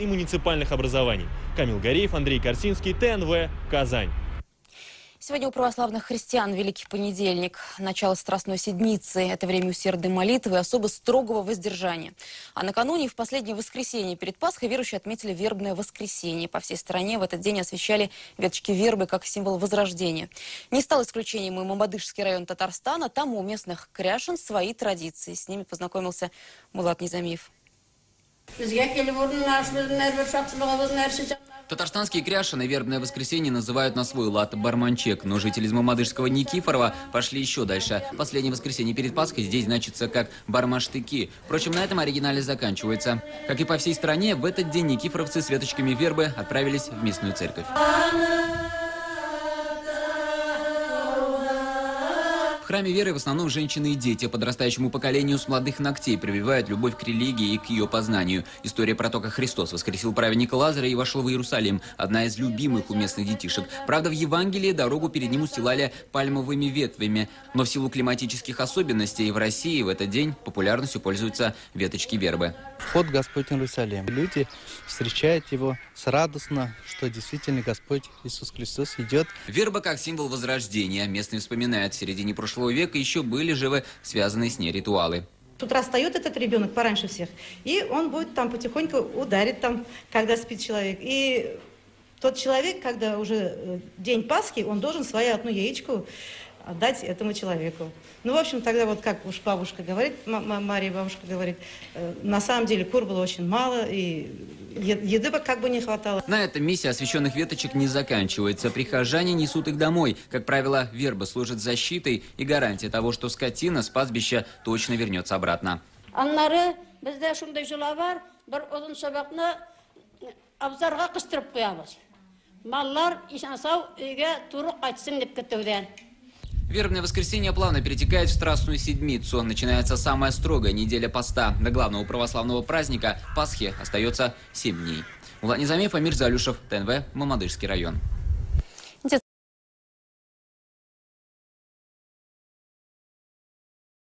и муниципальных образований. Камил Гареев, Андрей Корсинский, ТНВ, Казань. Сегодня у православных христиан Великий понедельник, начало Страстной Седмицы. Это время усердной молитвы и особо строгого воздержания. А накануне, в последнее воскресенье перед Пасхой, верующие отметили вербное воскресенье. По всей стране в этот день освещали веточки вербы как символ возрождения. Не стал исключением и Мамадышский район Татарстана. Там у местных кряшен свои традиции. С ними познакомился Булат Низамиев. Татарстанские кряшины вербное воскресенье называют на свой лад барманчек, но жители из Мамадышского Никифорова пошли еще дальше. Последнее воскресенье перед Пасхой здесь значится как бармаштыки. Впрочем, на этом оригинале заканчивается. Как и по всей стране, в этот день никифоровцы с веточками вербы отправились в местную церковь. В храме веры в основном женщины и дети. Подрастающему поколению с молодых ногтей прививают любовь к религии и к ее познанию. История про то, как Христос воскресил праведника Лазаря и вошел в Иерусалим. Одна из любимых у местных детишек. Правда, в Евангелии дорогу перед ним устилали пальмовыми ветвями. Но в силу климатических особенностей в России в этот день популярностью пользуются веточки вербы. Вход Господь в Иерусалим. Люди встречают его с радостно, что действительно Господь Иисус Христос идет. Верба как символ возрождения. Местные вспоминают, в середине прошлого века еще были живы связанные с ней ритуалы. С утра встает этот ребенок пораньше всех, и он будет там потихоньку ударить, там, когда спит человек. И тот человек, когда уже день Пасхи, он должен свою одну яичку отдать этому человеку. Ну, в общем, тогда вот как уж бабушка говорит, Мария бабушка говорит, на самом деле кур было очень мало, и еды как бы не хватало. На этом миссия освященных веточек не заканчивается. Прихожане несут их домой. Как правило, верба служит защитой и гарантией того, что скотина с пастбища точно вернется обратно. Вербное воскресенье плавно перетекает в Страстную Седмицу. Начинается самая строгая неделя поста. До главного православного праздника Пасхи остается 7 дней. Булат Низамиев, Амир Залюшев, ТНВ, Мамадышский район.